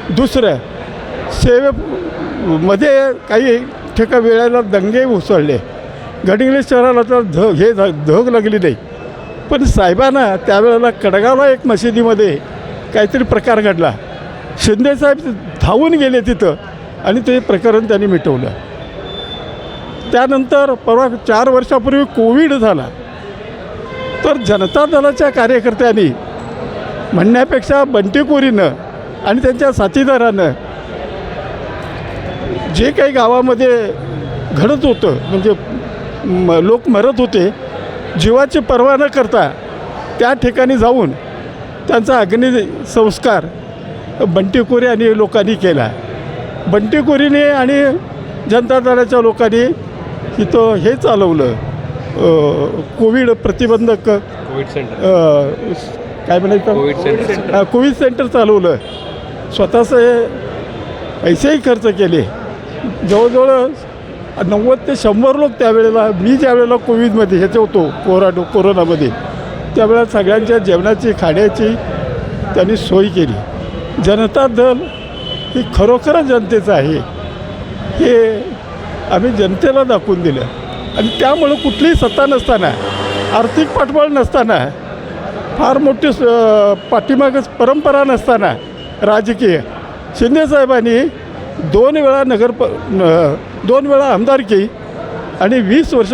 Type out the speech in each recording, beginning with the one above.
दुसरं सेवेमध्ये काही ठिका वेळेला दंगे उसळले, गडिंग्लज शहराला तर धग लागली नाही. पण साहेबांना त्यावेळेला कडगावला एक मशिदीमध्ये काहीतरी प्रकार घडला. शिंदेसाहेब धावून गेले तिथं आणि ते प्रकरण त्यांनी मिटवलं. त्यानंतर परवा 4 वर्षापूर्वी कोविड झाला, तर जनता दलाच्या कार्यकर्त्यांनी म्हणण्यापेक्षा बंटी कोरीनं आणि त्यांच्या साथीदारानं जे काही गावामध्ये घडत होतं, म्हणजे लोक मरत होते, जीवाची पर्वा न करता त्या ठिकाणी जाऊन त्यांचा अग्निसंस्कार बंटी कोरी आणि लोकांनी केला. बंटी कोरीने आणि जनता दलाच्या लोकांनी इथं हे चालवलं, कोविड प्रतिबंधक काय म्हणायचं कोविड सेंटर चालवलं. स्वतःचे पैसेही खर्च केले. जवळजवळ 90 ते 100 लोक त्यावेळेला, मी ज्यावेळेला कोविडमध्ये ह्याचे होतो कोरोनामध्ये, त्यावेळेला सगळ्यांच्या जेवणाची खाण्याची त्यांनी सोय केली. जनता दल ही खरोखरच जनतेचं आहे हे आम्ही जनतेला दाखवून दिलं. आणि त्यामुळं कुठलीही सत्ता नसताना, आर्थिक पाठबळ नसताना, फार मोठी पाठीमागच परंपरा नसताना राजकीय, शिंदेसाहेबांनी 2 वेळा 2 वेळा आमदारकी आणि 20 वर्ष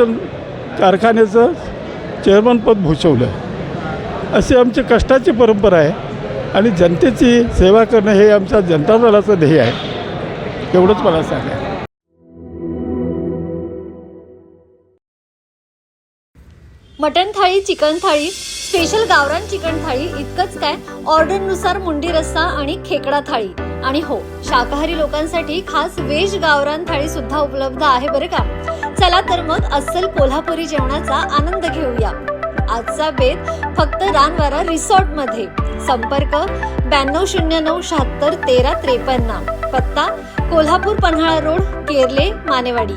कारखान्याचं चेअरमनपद भूषवलं. अशी आमची कष्टाची परंपरा आहे आणि जनतेची सेवा करणं हे आमच्या जनता दलाचं ध्येय आहे. एवढंच मला सांगा. मटण थाळी, चिकन थाळी, स्पेशल गावरान चिकन थाळी इतकंच काय, ऑर्डरनुसार मुंडी रस्सा आणि खेकडा थाळी. आणि हो, शाकाहारी लोकांसाठी खास व्हेज गावरान थाळी सुद्धा उपलब्ध आहे बरं का. चला तर मग अस्सल कोल्हापुरी जेवणाचा आनंद घेऊया. आजचा बेत फक्त रानवारा रिसॉर्ट मध्ये. संपर्क 9209761353. पत्ता कोल्हापूर पन्हाळा रोड, केरले, मानेवाडी.